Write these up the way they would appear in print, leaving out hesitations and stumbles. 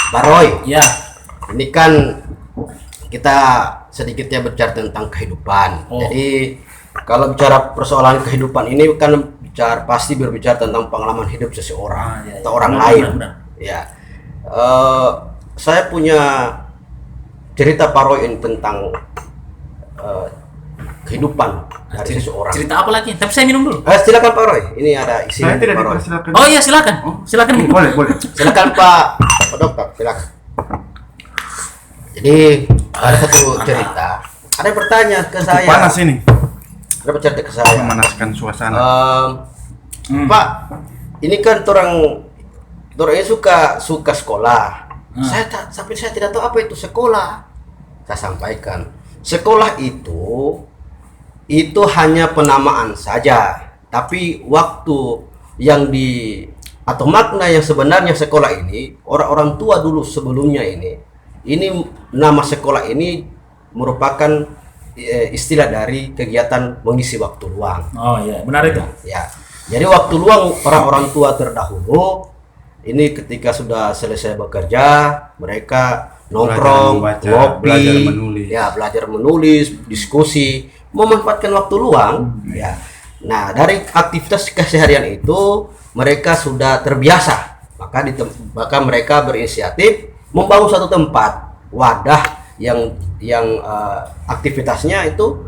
Pak Roy, Ya. ini kan kita sedikitnya bicara tentang kehidupan. Oh. Jadi kalau bicara persoalan kehidupan ini kan pasti berbicara tentang pengalaman hidup seseorang Ya, atau orang benar, lain. benar. Ya, saya punya cerita Pak Roy ini tentang kehidupan dari seseorang. Cerita apa lagi? Tapi saya minum dulu. Silakan Pak Roy. Ini ada isinya Saya tidak Pak Roy. dipersilakan. Oh iya, silakan. Silakan minum. Boleh. Silakan Pak Dokter, silakan. Jadi ada satu cerita. Ada yang bertanya ke saya. Panas ini. Ada bercerita ke saya. Memanaskan suasana. Pak, ini kan orang ini suka sekolah. Sampai saya tidak tahu apa itu sekolah. Saya sampaikan, sekolah itu hanya penamaan saja. Tapi waktu yang atau makna yang sebenarnya sekolah ini, orang tua dulu sebelumnya ini nama sekolah ini merupakan istilah dari kegiatan mengisi waktu luang. Oh iya, benar itu. Ya. Jadi waktu luang orang tua terdahulu ini ketika sudah selesai bekerja, mereka nongkrong, ngopi, belajar menulis, diskusi, memanfaatkan waktu luang, ya. Nah, dari aktivitas keseharian itu mereka sudah terbiasa, maka mereka berinisiatif membangun satu tempat wadah yang aktivitasnya itu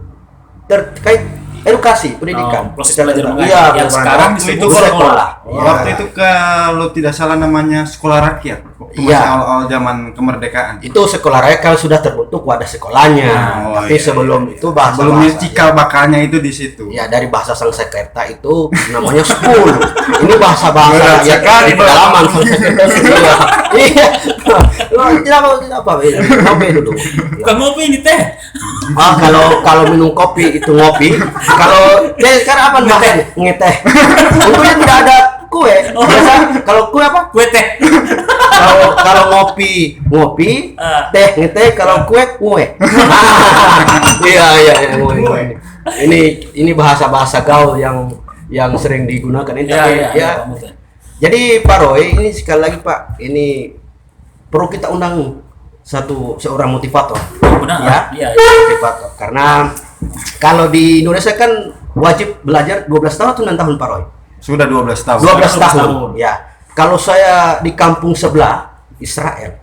terkait edukasi pendidikan, proses belajar mengajar. Iya, yang sekarang disebut sekolah. Waktu itu kalau tidak salah namanya sekolah rakyat. Waktu Iya. awal zaman kemerdekaan. Itu sekolah rakyat kan sudah terbentuk wadah sekolahnya. Tapi sebelum itu sebelumnya cikal bakalnya itu di situ. Ya, dari bahasa Sanskerta itu namanya school. Ini bahasa ya kan di Berat pedalaman Sanskerta. Iya. Tidak apa? Ngopi dulu. Bukan ngopi ini teh. Kalau minum kopi itu ngopi. Kalau teh sekarang apa namanya? Ngeteh. Untungnya tidak ada kue. Biasa kalau kue apa? Kue teh. Kalau ngopi, teh ngeteh, kalau kue. Iya, kue. Ini bahasa gaul yang sering digunakan ini. Iya. Jadi Pak Roy, ini sekali lagi Pak, ini perlu kita undang seorang motivator. Benar. Ya, motivator. Karena kalau di Indonesia kan wajib belajar 12 tahun atau 6 tahun Pak Roy? Sudah 12 tahun. 12 tahun. Ya. Kalau saya di kampung sebelah Israel.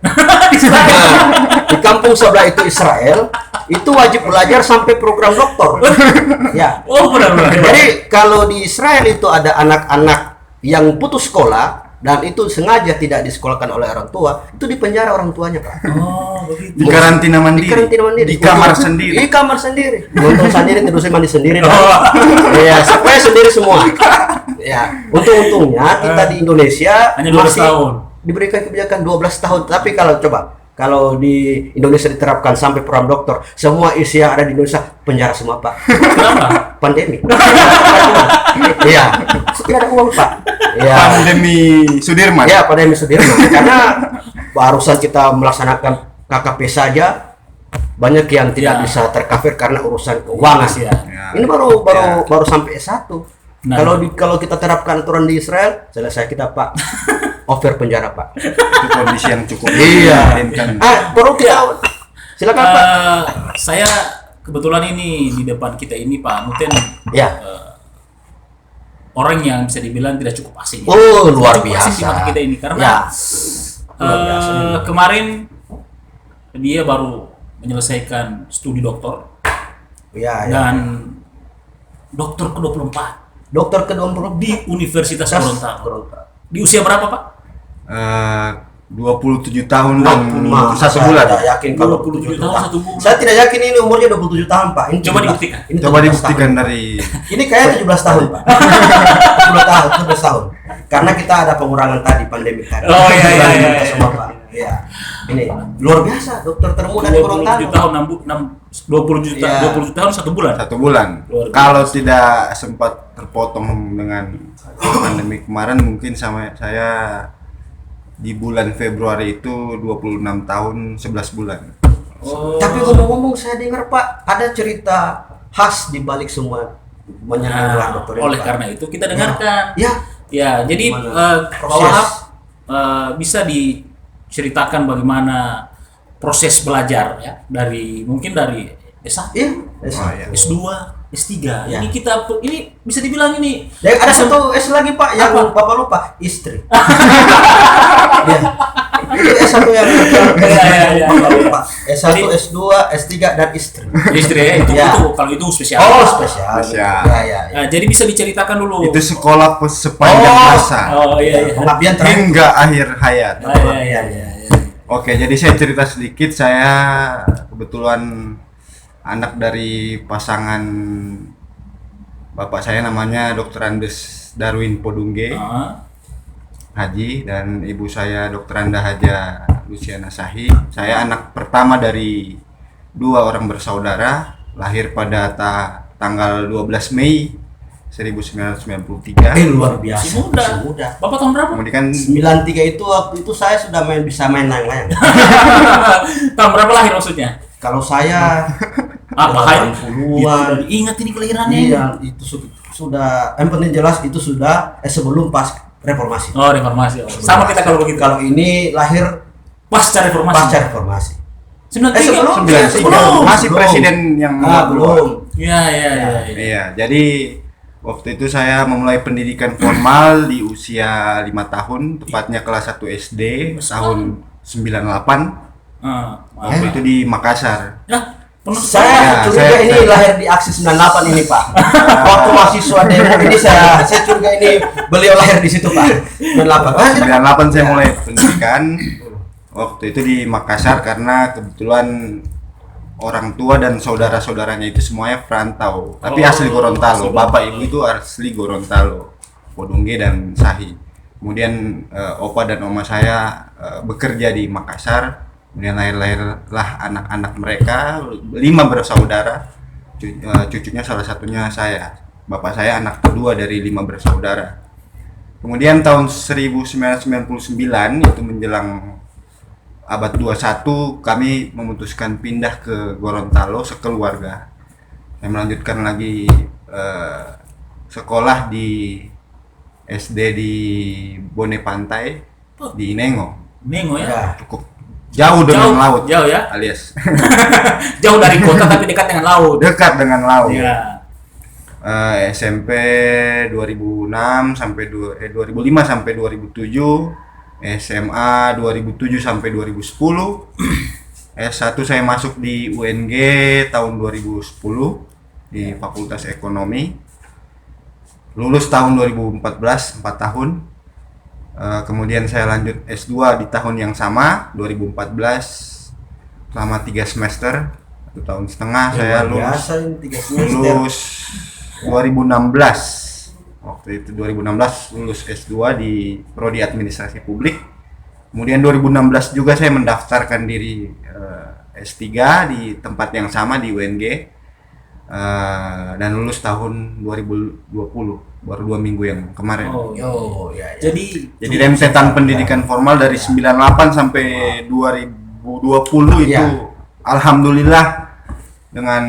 Di kampung sebelah itu Israel, itu wajib belajar sampai program doktor. Ya. Oh, benar. Jadi kalau di Israel itu ada anak-anak yang putus sekolah dan itu sengaja tidak disekolahkan oleh orang tua, itu dipenjara orang tuanya, Pak. Oh, begitu. Di karantina mandiri. Di kamar sendiri. Di kamar sendiri. Nonton sendiri, tidur mandi sendiri. Ya, supaya sendiri semua. Ya, untungnya kita di Indonesia hanya 12 masih tahun. Diberikan kebijakan 12 tahun. Tapi kalau di Indonesia diterapkan sampai program doktor, semua isi yang ada di Indonesia penjara semua, Pak. Kenapa? Pandemi. Iya, tidak ada uang, Pak. Ya. Pandemi Sudirman. Ya, pandemi Sudirman. Karena barusan kita melaksanakan KKP saja banyak yang tidak bisa tercover karena urusan keuangan. Ya. Ini baru sampai S1. Nah, kalau kita terapkan aturan di Israel, selesai kita, Pak. Over penjara, Pak. Itu kondisi yang cukup. Iya. Perlu kita silakan, Pak. Saya kebetulan ini di depan kita ini Pak Muten. Ya. Orang yang bisa dibilang tidak cukup asing. Oh, luar cukup biasa. Asing di mata kita ini karena Ya. Luar biasa. Kemarin dia baru menyelesaikan studi doktor Ya. dan dokter ke-24 di Universitas Gorontalo. Di usia berapa, Pak? 27 tahun dan Saya 1 bulan. tidak yakin kalau 27 tahun 1 bulan. Saya tidak yakin ini umurnya 27 tahun, Pak. Ini Coba 17. dibuktikan. Ini Coba 17 dibuktikan tahun. dari Ini kayak 17 tahun, Pak. 17 tahun. Karena kita ada pengurangan tadi pandemi tadi. Oh, iya. Kita semua, Pak. Iya. Ini luar biasa, dokter termuda di 27 Gorontalo. tahun 20 juta, Iya. 20 tahun 1 bulan. 1 bulan. Luar biasa. Kalau tidak sempat terpotong dengan pandemi kemarin, mungkin sama saya di bulan Februari itu 26 tahun 11 bulan. Oh. Tapi ngomong-ngomong, saya dengar, Pak, ada cerita khas di balik semua menyerang gelar dokter ini, Oleh Pak. karena itu kita dengarkan. Ya. Ya, jadi Gimana? Pak Wahab bisa ceritakan bagaimana proses belajar ya mungkin dari S1, Iya. S2, S3. Ya. Ini bisa dibilang ini. Dan ada satu S lagi Pak yang Apa? Bapak lupa, istri. Iya. Itu S1 yang Iya. Bapak lupa. S1, Jadi- S2, S3 dan istri. Istri ya, itu Ya. kalau itu spesial. Oh, spesial. Spesial. Ya. Nah, jadi bisa diceritakan dulu. Itu sekolah sepanjang masa Oh iya. Pengabdian terakhir. hingga akhir hayat. Iya. Oke, jadi saya cerita sedikit. Saya kebetulan anak dari pasangan bapak saya, namanya Dr. Andes Darwin Podungge Haji, dan ibu saya Dr. Anda Haja Luciana Sahi. Saya anak pertama dari 2 orang bersaudara, lahir pada tanggal 12 Mei 1993. Luar biasa. Masih muda. Bapak tahun berapa? Kemudian kan 93 itu waktu itu saya sudah bisa main layang-layang. Tahun berapa lahir maksudnya? Kalau saya Apa itu 80-an. udah diingat ini kelahirannya. Iya, itu sudah yang penting jelas itu sudah sebelum pas reformasi. Oh, reformasi. Sama kita kalau begitu. Kalau ini lahir Pasca reformasi. pasca reformasi. 93. sebelum. 93 masih Belum. presiden yang Belum. Iya. Iya, jadi waktu itu saya memulai pendidikan formal di usia 5 tahun, tepatnya kelas 1 SD tahun 98. Waktu itu di Makassar. Saya curiga saya- ini lahir di aksi 98 ini Pak. Waktu mahasiswa demo ini saya curiga ini beliau lahir di situ Pak. 98. 98 saya mulai pendidikan. Waktu itu di Makassar karena kebetulan orang tua dan saudara-saudaranya itu semuanya perantau, tapi asli Gorontalo. Bapak ibu itu asli Gorontalo, Podungge dan Sahi. Kemudian opa dan oma saya bekerja di Makassar. Kemudian lahirlah anak-anak mereka, 5 bersaudara. Cucunya salah satunya saya. Bapak saya anak kedua dari 5 bersaudara. Kemudian tahun 1999 itu menjelang abad 21 kami memutuskan pindah ke Gorontalo sekeluarga. Saya melanjutkan lagi sekolah di SD di Bone Pantai di Nengo. Nengo ya. Cukup jauh dengan laut. Jauh ya. Alias Jauh dari kota tapi dekat dengan laut. dekat dengan laut. Iya. SMP 2006 sampai 2005 sampai 2007, SMA 2007 sampai 2010. S1 saya masuk di UNG tahun 2010 di Fakultas Ekonomi. Lulus tahun 2014, 4 tahun. Kemudian saya lanjut S2 di tahun yang sama, 2014, selama 3 semester, 1 tahun setengah. Saya Biasa ini 3 semester. lulus 2016. Waktu itu 2016 lulus S2 di Prodi Administrasi Publik. Kemudian 2016 juga saya mendaftarkan diri S3 di tempat yang sama di UNG. Dan lulus tahun 2020, baru 2 minggu yang kemarin. Oh, ya. Jadi Rentetan pendidikan formal dari 98 sampai 2020 itu Ya. alhamdulillah dengan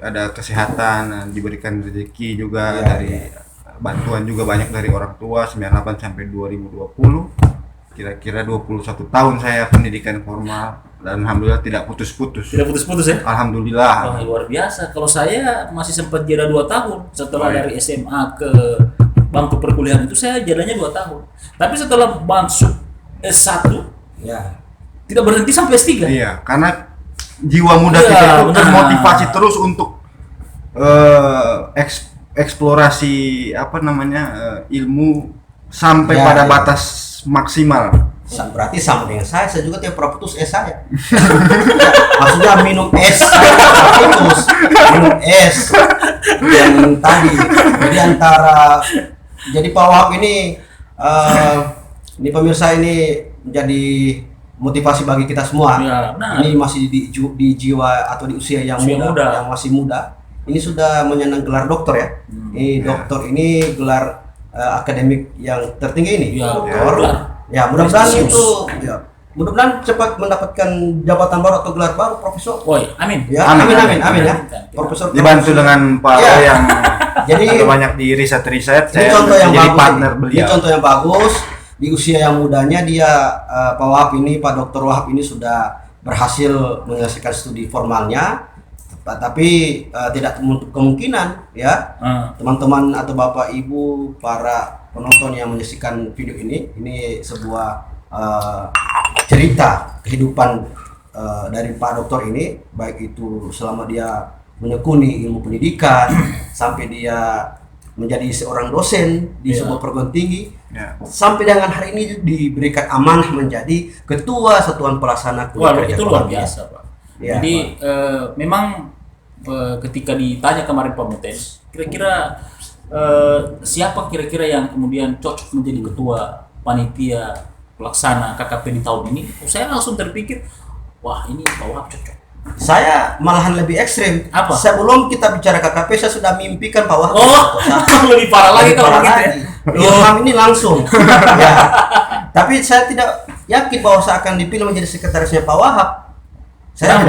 ada kesehatan, diberikan rezeki juga dari bantuan juga banyak dari orang tua. 98 sampai 2020 kira-kira 21 tahun saya pendidikan formal dan alhamdulillah tidak putus-putus. tidak putus-putus ya. Alhamdulillah. Wah, luar biasa. Kalau saya masih sempat jeda 2 tahun setelah Baik. dari SMA ke bangku perkuliahan itu saya jadanya 2 tahun. Tapi setelah masuk S1 Ya. tidak berhenti sampai S3. Iya, karena jiwa muda Iya, kita itu benar. termotivasi terus untuk eksplorasi ilmu sampai Ya, pada ya. batas maksimal. Berarti sama dengan saya juga tiap pernah putus es saya. Maksudnya minum es, putus, minum es yang tadi. Jadi jadi Pak Wahab ini pemirsa ini menjadi motivasi bagi kita semua. Ya, benar. Ini masih di jiwa atau di usia yang Usia muda, muda. yang masih muda. Ini sudah menyandang gelar doktor ya. Ini doktor ini gelar akademik yang tertinggi ini. Ya, doktor. gelar. Ya, mudah-mudahan Prestisius. itu ya. Mudah-mudahan cepat mendapatkan jabatan baru atau gelar baru, Profesor. Woi, amin. Ya, Amin, amin amin. ya. Amin. Profesor Dibantu dengan Pak Ya. yang Jadi banyak di riset ini saya contoh yang jadi bagus. partner Ini beliau. contoh yang bagus. di usia yang mudanya dia Pak Dr. Wahab ini sudah berhasil menyelesaikan studi formalnya, tapi tidak menutup kemungkinan ya teman-teman atau bapak ibu para penonton yang menyaksikan video ini sebuah cerita kehidupan dari Pak Dokter ini, baik itu selama dia menekuni ilmu pendidikan sampai dia menjadi seorang dosen di sebuah perguruan tinggi, sampai dengan hari ini diberikan amanah menjadi ketua satuan pelaksana kuliah kerja. Itu luar biasa, Pak. Ya, jadi memang ketika ditanya kemarin Pak Mutes, kira-kira siapa kira-kira yang kemudian cocok menjadi ketua panitia pelaksana KKP di tahun ini, saya langsung terpikir, wah ini Pak Wahab cocok. Saya malahan lebih ekstrim. Apa? Sebelum kita bicara KKP, saya sudah mimpikan Pak Wahab. Lebih parah lagi kalau begitu. Ilham ini langsung. Ya. Tapi saya tidak yakin bahwa saya akan dipilih menjadi sekretarisnya Pak Wahab. Saya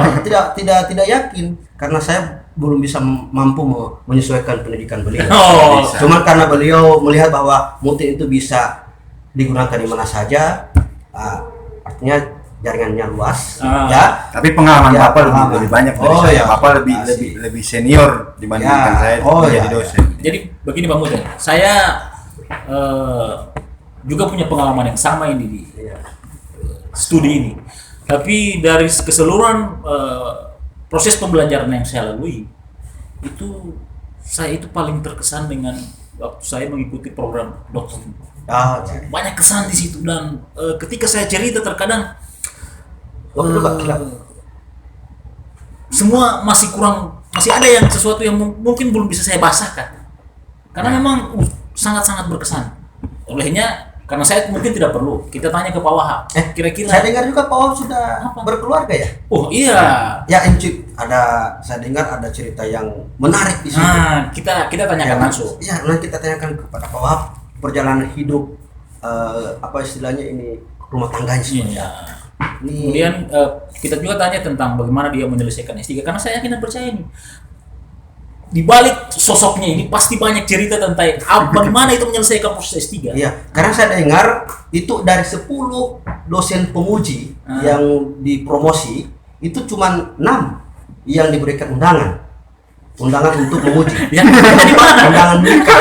tidak yakin karena saya belum bisa mampu menyesuaikan pendidikan beliau. Cuman karena beliau melihat bahwa Mutin itu bisa digunakan di mana saja, artinya jaringannya luas, ya. Tapi pengalaman Bapak lebih banyak dari saya. Bapak lebih senior dibandingkan saya menjadi dosen. Jadi begini Pak Mutin, saya juga punya pengalaman yang sama ini di studi ini. Tapi dari keseluruhan proses pembelajaran yang saya lalui, saya itu paling terkesan dengan waktu saya mengikuti program dokter. Banyak kesan di situ, dan ketika saya cerita terkadang semua masih ada yang sesuatu yang mungkin belum bisa saya bahasakan karena memang sangat-sangat berkesan. Olehnya karena saya mungkin tidak perlu kita tanya ke Pak Wahab. Kira-kira saya dengar juga Pak Wahab sudah berkeluarga ya? Oh iya. Ya saya dengar ada cerita yang menarik di situ. Kita tanyakan langsung. Iya, nanti kita tanyakan kepada Pak Wahab perjalanan hidup apa istilahnya ini rumah tangganya seperti apa. Kemudian kita juga tanya tentang bagaimana dia menyelesaikan S3, karena saya yakin dan percaya nih di balik sosoknya ini pasti banyak cerita tentang bagaimana itu menyelesaikan proses S3. Iya, karena saya dengar itu dari 10 dosen penguji yang dipromosi itu cuma 6 yang diberikan undangan untuk menguji. Undangan nikah.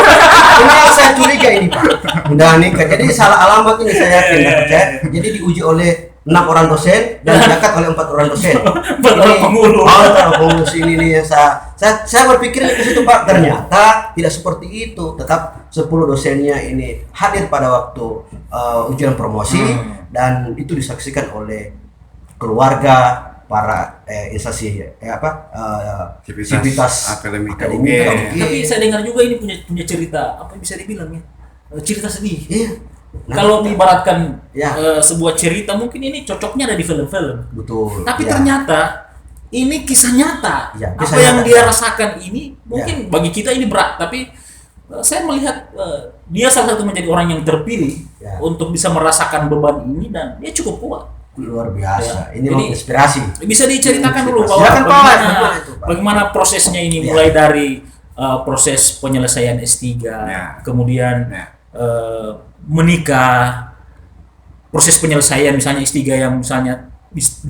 Ini yang saya curiga ini Pak. Undangan nikah. Jadi salah alamat ini saya yakin dan percaya. Jadi diuji oleh 6 orang dosen dan diangkat oleh 4 orang dosen. Ini pengurus ini nih saya berpikir ke situ Pak. Ternyata tidak seperti itu. Tetap 10 dosennya ini hadir pada waktu ujian promosi dan itu disaksikan oleh keluarga, para instansi sivitas akademik. Tapi saya dengar juga ini punya cerita apa bisa dibilang ya, cerita sedih. Iya. Kalau diibaratkan sebuah cerita mungkin ini cocoknya ada di film-film. Betul. Tapi ternyata ini kisah nyata. Apa yang dia rasakan ini mungkin bagi kita ini berat, tapi saya melihat dia salah satu menjadi orang yang terpilih untuk bisa merasakan beban ini dan dia cukup kuat. Luar biasa. Ini menginspirasi. Bisa diceritakan dulu bagaimana prosesnya ini, mulai dari proses penyelesaian S3, kemudian menikah, proses penyelesaian misalnya S3 yang misalnya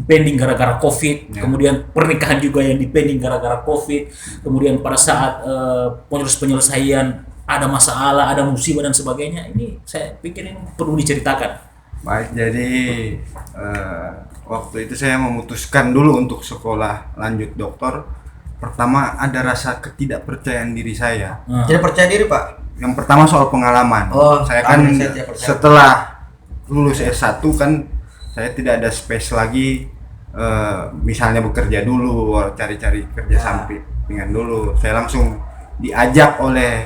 pending gara-gara COVID, kemudian pernikahan juga yang pending gara-gara COVID, kemudian pada saat proses penyelesaian ada masalah, ada musibah dan sebagainya. Ini saya pikir ini perlu diceritakan. Baik, jadi waktu itu saya memutuskan dulu untuk sekolah lanjut dokter. Pertama ada rasa ketidakpercayaan diri saya. Tidak percaya diri Pak? Yang pertama soal pengalaman. Saya kan setelah lulus S1 kan saya tidak ada space lagi, misalnya bekerja dulu, cari-cari kerja sampingan dulu. Saya langsung diajak oleh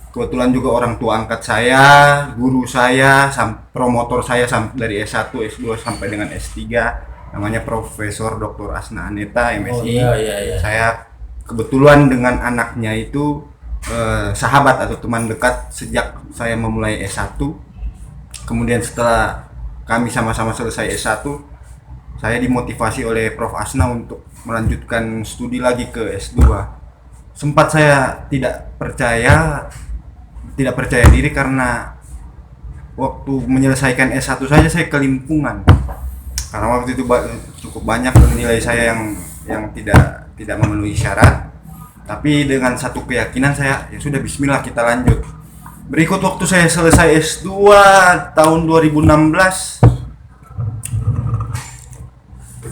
kebetulan juga orang tua angkat saya, guru saya, promotor saya dari S1, S2 sampai dengan S3, namanya Profesor Dr. Asna Aneta, MSI. Saya kebetulan dengan anaknya itu sahabat atau teman dekat sejak saya memulai S1. Kemudian setelah kami sama-sama selesai S1, saya dimotivasi oleh Prof. Asna untuk melanjutkan studi lagi ke S2. Sempat saya tidak percaya diri karena waktu menyelesaikan S1 saja saya kelimpungan. Karena waktu itu cukup banyak nilai saya yang tidak memenuhi syarat. Tapi dengan satu keyakinan saya, ya sudah bismillah kita lanjut. Berikut waktu saya selesai S2 tahun 2016,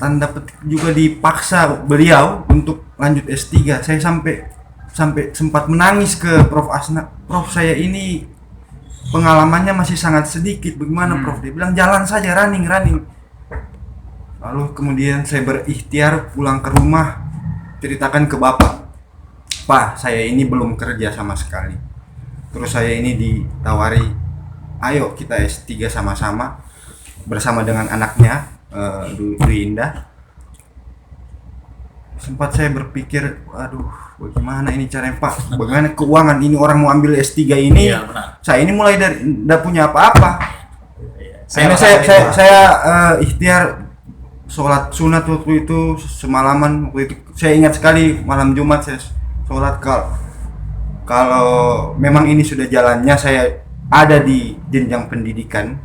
tanda petik juga dipaksa beliau untuk lanjut S3. Saya sampai sempat menangis ke Prof Asna. Prof, saya ini pengalamannya masih sangat sedikit. Bagaimana Prof? Dia bilang jalan saja, running. Lalu kemudian saya berikhtiar pulang ke rumah, ceritakan ke bapak, Pak, saya ini belum kerja sama sekali. Terus saya ini ditawari, ayo kita S3 sama-sama bersama dengan anaknya, Dwi Indah. Sempat saya berpikir, aduh, bagaimana ini caranya Pak? Bagaimana keuangan ini, orang mau ambil S3 ini? Iya, benar. Saya ini mulai dari tidak punya apa-apa. Saya ikhtiar sholat sunat waktu itu semalaman. Waktu itu saya ingat sekali malam Jumat saya sholat. Kalau memang ini sudah jalannya, saya ada di jenjang pendidikan,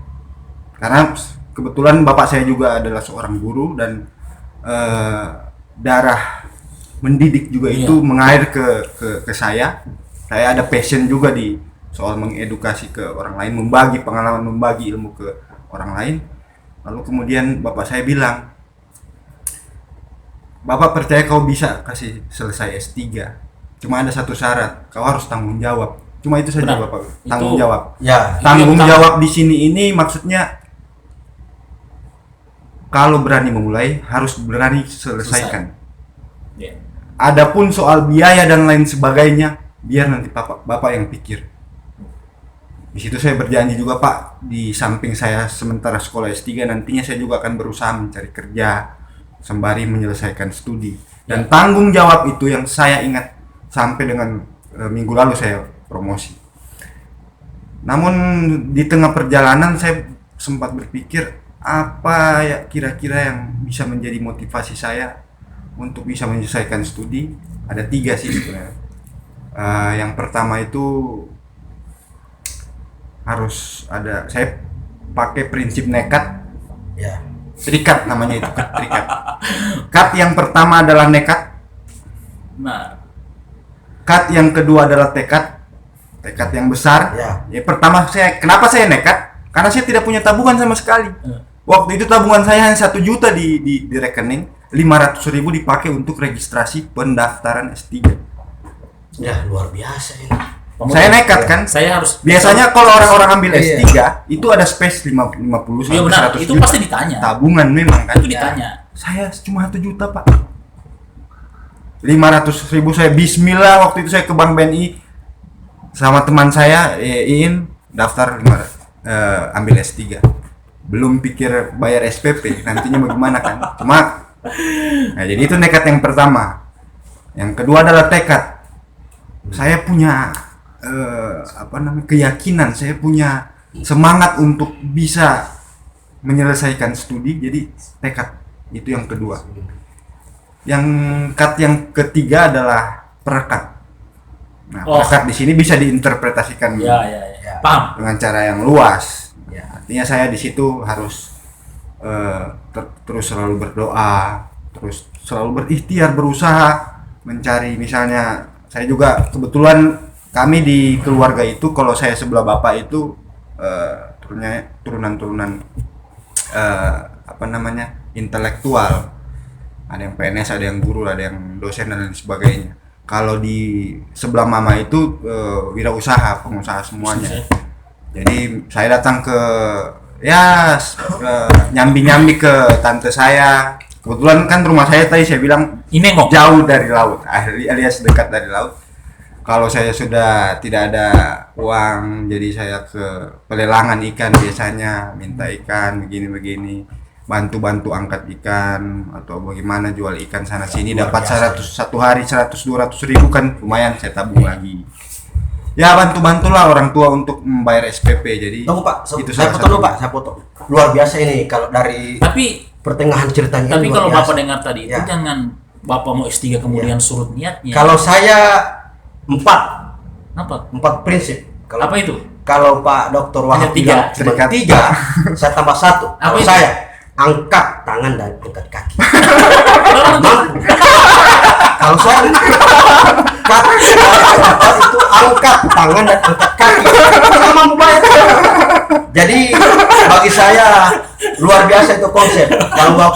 karena kebetulan bapak saya juga adalah seorang guru dan darah mendidik juga itu mengalir ke saya. Saya ada passion juga di soal mengedukasi ke orang lain, membagi pengalaman, membagi ilmu ke orang lain. Lalu kemudian bapak saya bilang, Bapak percaya kau bisa kasih selesai S3, cuma ada satu syarat, kau harus tanggung jawab. Cuma itu saja. Benar. Bapak, tanggung jawab. Ya, tanggung jawab di sini ini maksudnya kalau berani memulai harus berani selesaikan. Yeah. Adapun soal biaya dan lain sebagainya, biar nanti bapak yang pikir. Di situ saya berjanji juga Pak, di samping saya sementara sekolah S3, nantinya saya juga akan berusaha mencari kerja sembari menyelesaikan studi. Dan tanggung jawab itu yang saya ingat sampai dengan minggu lalu saya promosi. Namun di tengah perjalanan saya sempat berpikir, apa ya kira-kira yang bisa menjadi motivasi saya untuk bisa menyelesaikan studi? Ada 3 sih sebenarnya. Yang pertama itu harus ada, saya pakai prinsip nekat. Ya. Terikat namanya itu, terikat. Kat yang pertama adalah nekat. Nah. Kat yang kedua adalah tekad. Tekad yang besar. Ya pertama kenapa saya nekat? Karena saya tidak punya tabungan sama sekali. Waktu itu tabungan saya hanya 1 juta di rekening, 500.000 dipakai untuk registrasi pendaftaran S3. Ya luar biasa ini. Saya nekat kan? Saya harus. Biasanya kalau orang-orang ambil S3 itu ada space 50 sampai 100 itu juta. Pasti ditanya. Tabungan memang kan? Itu ditanya. Saya cuma 1 juta Pak. 500.000 saya bismillah, waktu itu saya ke Bank BNI sama teman saya Iin daftar ambil S3. Belum pikir bayar SPP nantinya bagaimana kan. Nah, jadi itu nekat yang pertama. Yang kedua adalah tekad. Saya punya keyakinan, saya punya semangat untuk bisa menyelesaikan studi, jadi tekad itu yang kedua. Yang yang ketiga adalah perekat. Nah, perekat di sini bisa diinterpretasikan paham dengan cara yang luas. Artinya saya di situ harus terus selalu berdoa, terus selalu berikhtiar, berusaha mencari. Misalnya saya juga kebetulan kami di keluarga itu, kalau saya sebelah bapak itu turunan intelektual. Ada yang PNS, ada yang guru, ada yang dosen dan lain sebagainya. Kalau di sebelah mama itu wirausaha, pengusaha semuanya. Jadi saya datang ke nyambi-nyambi ke tante saya. Kebetulan kan rumah saya tadi saya bilang jauh dari laut, alias dekat dari laut. Kalau saya sudah tidak ada uang, jadi saya ke pelelangan ikan biasanya, minta ikan begini-begini, bantu angkat ikan atau bagaimana, jual ikan sana sini, dapat 100 satu hari 100-200 ribu kan lumayan, saya tabung lagi. Ya bantulah orang tua untuk membayar SPP. Jadi tunggu Pak, saya foto. Luar biasa ini kalau dari pertengahan ceritanya. Tapi kalau Bapak dengar tadi itu jangan Bapak mau S3 kemudian surut niatnya. Kalau saya 4 apa? 4 prinsip. Apa itu? kalau Pak Dokter Wahab Hanya bilang cuma 3, saya tambah 1. Apa Kalau itu? saya angkat tangan dan angkat kaki. Mampu. Kalau saya itu angkat tangan dan angkat kaki. Saya mampu banget. Jadi bagi saya luar biasa itu konsep. Kalau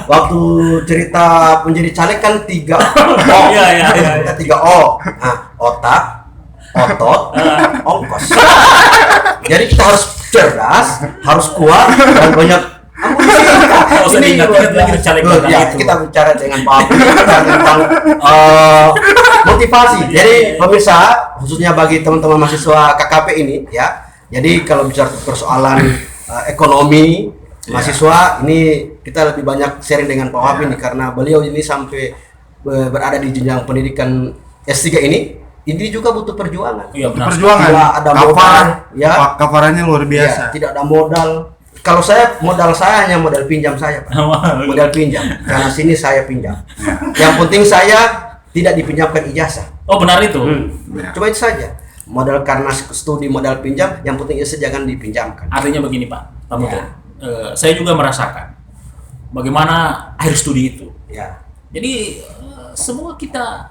waktu cerita menjadi caleg kan 3 O. Iya. 3 O. Nah, otak, otot, ongkos. Jadi kita harus cerdas, harus kuat dan banyak Ini lagi caleg ya, kita bicara dengan Pak Abu tentang motivasi. Jadi pemirsa, khususnya bagi teman-teman mahasiswa KKP ini ya. Jadi kalau bicara persoalan ekonomi mahasiswa ini kita lebih banyak sharing dengan Pak Wahab ini karena beliau ini sampai berada di jenjang pendidikan S3 ini juga butuh perjuangan. Iya, benar. Perjuangan. Tidak ada modal, ya. Kafarannya luar biasa. Ya, tidak ada modal. Kalau modal saya hanya modal pinjam saya, Pak. Modal pinjam. Karena sini saya pinjam. Yang penting saya tidak dipinjamkan ijazah. Oh, benar itu. Ya. Cuma itu saja. Modal karena studi modal pinjam, yang penting ijazah jangan dipinjamkan. Artinya begini, Pak Muten. Ya. Saya juga merasakan bagaimana akhir studi itu. Ya. Jadi semua kita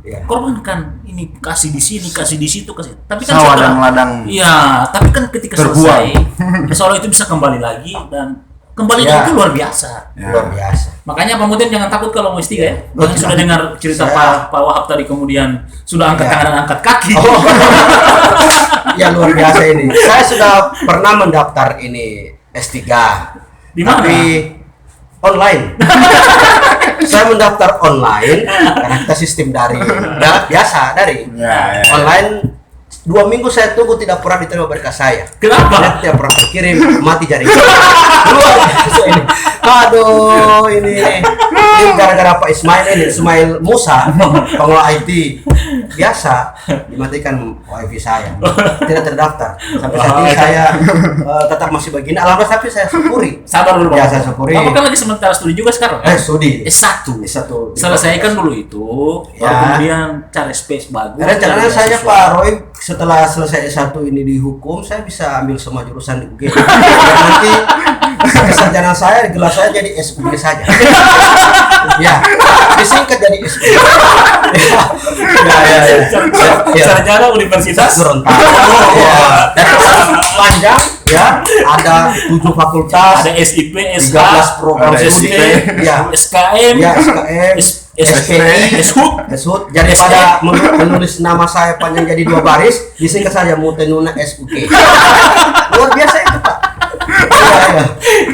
Ya. korbankan ini, kasih di sini, kasih di situ, kasih. Tapi kan Sawah setelah- dan ladang. Iya, tapi kan ketika Terbuang. selesai, seolah itu bisa kembali lagi dan kembali Ya. itu luar biasa. Ya. Luar biasa. Makanya Pak Muten jangan takut kalau mau S3 ya. Oh, Jangan tidak. sudah dengar cerita Pak Wahab tadi kemudian sudah angkat Ya. tangan dan angkat kaki. Oh. Ya luar biasa ini. Saya sudah pernah mendaftar ini S3. Di mana? Tapi online. Saya mendaftar online karena kita sistem daring. Ya, biasa daring. Ya. Online 2 minggu saya tunggu tidak pernah diterima berkas saya. Kenapa? Saya tidak pernah berkirim, mati jaring. Luar biasa ini. Aduh, ini gara-gara Pak Ismail Musa, pengelola IT. Biasa dimatikan wifi saya. Tidak terdaftar. Sampai saat ini saya tetap masih begini. Alhamdulillah, tapi saya syukuri. Sabar dulu, Ya, Pak. saya syukuri. Kamu kan lagi sementara studi juga sekarang ya? Studi. S1. S1. Selesaikan dulu itu, Ya. baru kemudian cari space bagus. Rencananya cari saya beasiswa. Pak Roy setelah selesai S1 ini di hukum, saya bisa ambil semua jurusan di UGM. Dan nanti kesarjanaan saya, gelar saya jadi SUG saja. Ya, disingkat jadi SUG. Ya. Sarjana Universitas Gorontalo. Ya. Dan panjang ya, ada 7 fakultas, ada SIP, SK, 13 program ada studi, SIP, ya. SKM, Ya, SKM, SPI, SHUP. Jadi pada menulis nama saya panjang jadi 2 baris, disingkat saja Mutenuna SUG. Luar biasa itu, Pak. Iya.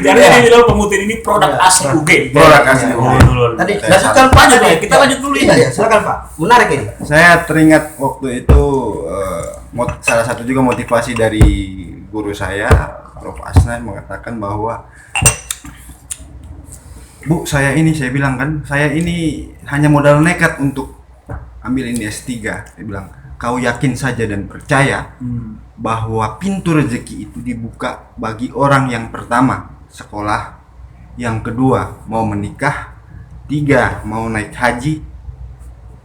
Jadi Iya. ini bilang Pemutin ini produk Iya. asli UG. Produk asli Iya. UG. Tadi Saya lanjutkan Pak, lanjut ya, kita lanjut dulu Iya, ya. ya, silakan Pak. Menarik ini. Saya teringat waktu itu salah satu juga motivasi dari guru saya, Prof. Asnan, mengatakan bahwa Bu, saya bilang kan, saya ini hanya modal nekat untuk ambil ini S3. Dia bilang, kau yakin saja dan percaya bahwa pintu rezeki itu dibuka bagi orang yang pertama sekolah, yang kedua mau menikah, 3 mau naik haji,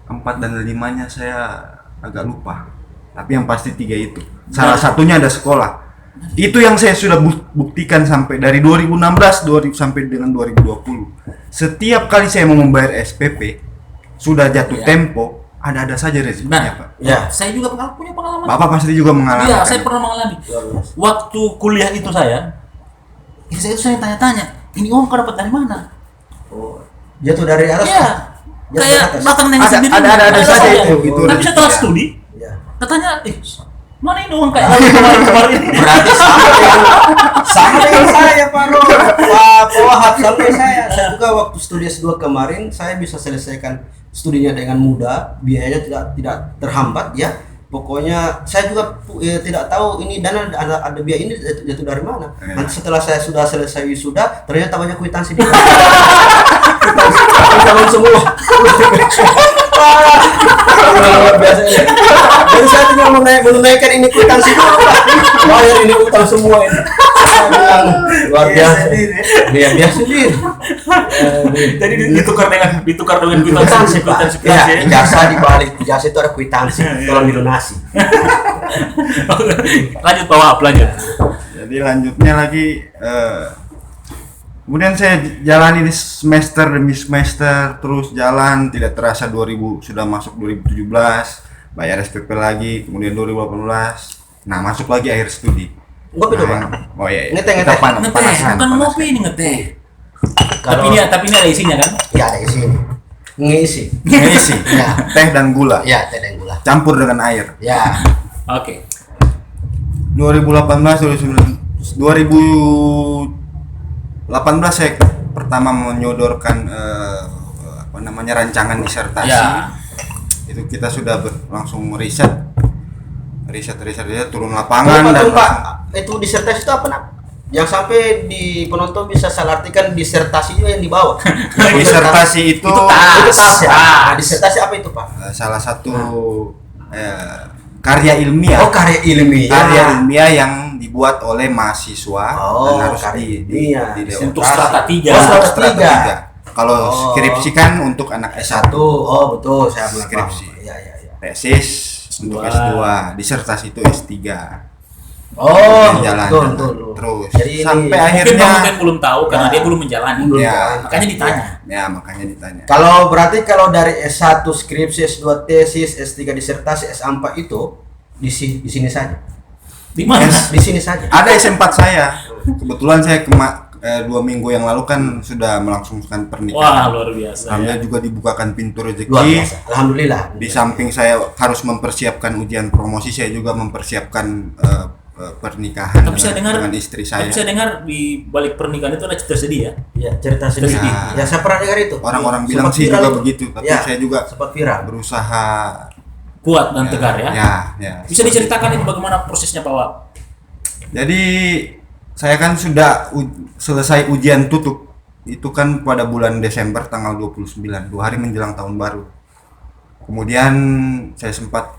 4 dan 5-nya saya agak lupa. Tapi yang pasti 3 itu. Salah satunya ada sekolah. Itu yang saya sudah buktikan sampai dari 2016 sampai dengan 2020. Setiap kali saya mau membayar SPP, sudah jatuh Ya. tempo, ada saja rezekinya, Pak. Ya. Saya juga punya pengalaman. Bapak pasti juga mengalami. Iya, saya pernah mengalami. Waktu kuliah itu saya tanya-tanya, ini uang kau dapat dari mana? Oh, jatuh dari atas. Iya, Jatuh kayak dari atas. belakang nenek Ada- sendiri. ada saja saja. itu Tapi setelah rezeki. studi, Ya. katanya, mana ini uang kayak kemarin-kemarin ini? Berarti sama dengan saya Pak Roy, Pak Wahab, sampai saya juga waktu studi S2 kemarin saya bisa selesaikan studinya dengan mudah, biayanya tidak terhambat ya. Pokoknya saya juga tidak tahu ini dana ada biaya ini jatuh dari mana. Nanti setelah saya sudah selesai wisuda, ternyata banyak kwitansi di kwitansi semua. Luar biasa ini. Jadi saya tinggal menunaikan ini kwitansi dulu, Pak. Bayar ini utang semua ini. Saya bilang, luar biasa. Dia biasa sendiri. Jadi ditukar dengan Kwitansi, Pak. kwitansi Ya, ya. ijazah di balik ijazah itu ada kwitansi, tolong dilunasi. Lanjut Pak Wahab, lanjut. Jadi lanjutnya lagi kemudian saya jalani di semester demi semester, terus jalan, tidak terasa 2000 sudah masuk 2017, bayar SPP lagi, kemudian 2018, nah masuk lagi akhir studi. Ngopi dulu, Pak. Oh iya, Ngeteh. kita Ngeteh, panasan. bukan ngopi ini ngeteh. Kalau- Tapi ini ada isinya kan? Ya ada isi. Ngisi. Ngisi, Ya. teh dan gula, Ya, teh dan gula. campur dengan air. Ya. Oke. 2018 2018 saya pertama menyodorkan apa namanya rancangan disertasi. Ya. Itu kita sudah langsung riset turun Kalau lapangan dan Pak, itu disertasi itu apa, Nak? Yang sampai di penonton bisa salah artikan disertasi juga yang dibawa. disertasi itu Itu tas ya. Tas. Nah, disertasi apa itu, Pak? salah satu karya ilmiah. Oh, karya ilmiah. Karya ilmiah yang dibuat oleh mahasiswa Oh, dan harus karya di ilmiah. Untuk strata 3. Oh, strata strata tiga. 3. Kalau Oh. skripsi kan untuk anak S1, Oh, betul, saya mulai paham. Skripsi. Iya, iya, iya. tesis untuk S2. S2, disertasi itu S3. Oh, Jalan, betul, jalan. betul. Terus Jadi ini- sampai Mungkin akhirnya Pak Muten belum tahu karena Ya. dia belum menjalani. Belum. ya, Makanya ditanya. ya makanya ditanya. Kalau berarti kalau dari S1 skripsi, S2 tesis, S3 disertasi, S4 itu di sini saja. Di mana? Di sini saja. Ada S4 saya. Kebetulan saya 2 minggu yang lalu kan sudah melangsungkan Wah, pernikahan. luar biasa. Alhamdulillah Ya. juga dibukakan pintu Luar rezeki. biasa. Alhamdulillah. Di samping saya harus mempersiapkan ujian promosi, saya juga mempersiapkan pernikahan Tapi saya dengar, dengan istri saya. tapi saya dengar di balik pernikahan itu ada cerita sedih ya. Ya, cerita sedih. Ya. Ya, saya pernah dengar itu. Orang-orang Sempat bilang sih viral juga itu. begitu, tapi Ya, saya juga sempat viral. berusaha Kuat dan tegar ya. Ya. Bisa diceritakan itu bagaimana prosesnya Pak Wahab? Jadi saya kan sudah selesai ujian tutup itu kan pada bulan Desember tanggal 29, 2 hari menjelang tahun baru. Kemudian saya sempat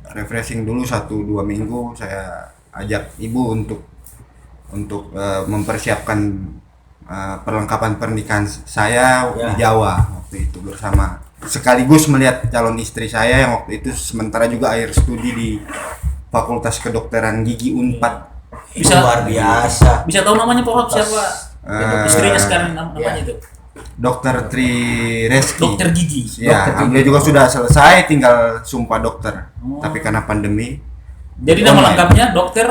refreshing dulu 1-2 minggu, saya ajak ibu untuk mempersiapkan perlengkapan pernikahan saya Ya. di Jawa waktu itu bersama, sekaligus melihat calon istri saya yang waktu itu sementara juga akhir studi di Fakultas Kedokteran Gigi Unpad. Itu luar biasa. Bisa tahu namanya Pak Wahab siapa? Istrinya sekarang namanya ya. itu. Dokter Tri Reski. Dokter gigi. Ya, Dokter alhamdulillah gigi. juga sudah selesai, tinggal sumpah dokter. Oh. Tapi karena pandemi, Jadi nama online. lengkapnya Dokter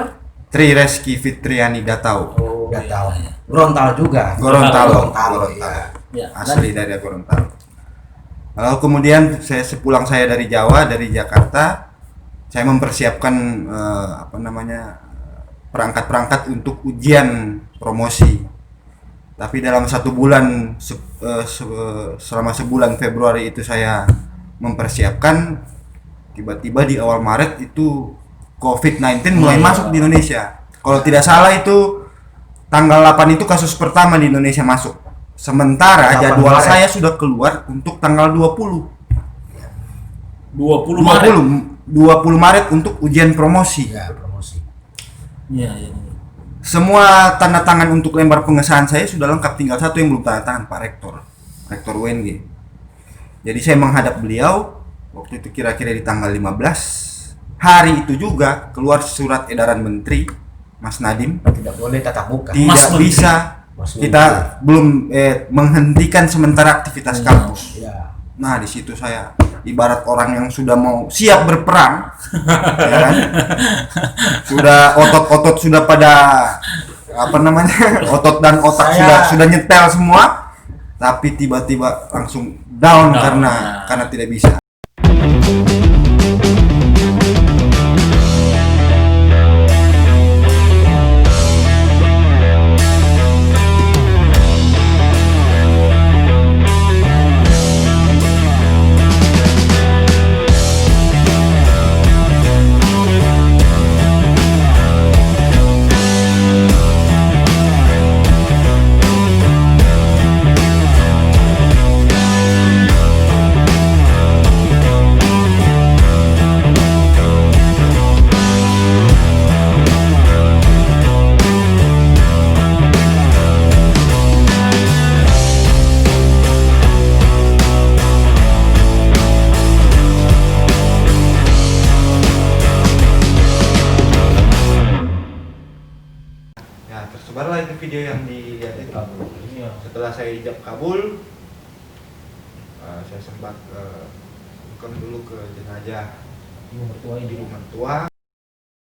Tri Reski Fitriani Datau. Oh, Nggak iya, tahu. iya. Gorontalo juga. Gorontalo. Gorontalo, Gorontalo. Ya. Asli dari Gorontalo. Lalu kemudian sepulang saya dari Jawa, dari Jakarta, saya mempersiapkan perangkat-perangkat untuk ujian promosi. Tapi dalam 1 bulan selama sebulan Februari itu saya mempersiapkan, tiba-tiba di awal Maret itu COVID-19 mulai masuk di Indonesia. Kalau tidak salah itu tanggal 8 itu kasus pertama di Indonesia masuk. Sementara 8 jadwal Maret. saya sudah keluar untuk tanggal 20. 20 Maret. 20 Maret untuk ujian promosi. Ya, promosi. Iya, iya. Semua tanda tangan untuk lembar pengesahan saya sudah lengkap, tinggal satu yang belum tanda tangan, Pak Rektor UNG. Jadi saya menghadap beliau waktu itu kira-kira di tanggal 15. Hari itu juga keluar surat edaran Menteri Mas Nadiem, Tidak boleh tatap muka. tidak Mas Menteri. bisa Mas kita belum menghentikan sementara aktivitas kampus. Ya. Nah, di situ saya ibarat orang yang sudah mau siap berperang, ya kan? Sudah otot-otot sudah pada otot dan otak sudah nyetel semua, tapi tiba-tiba langsung down karena tidak bisa. setelah saya ijab kabul, saya sempat bukan dulu ke jenazah Ibu mertua ini. di rumah tua.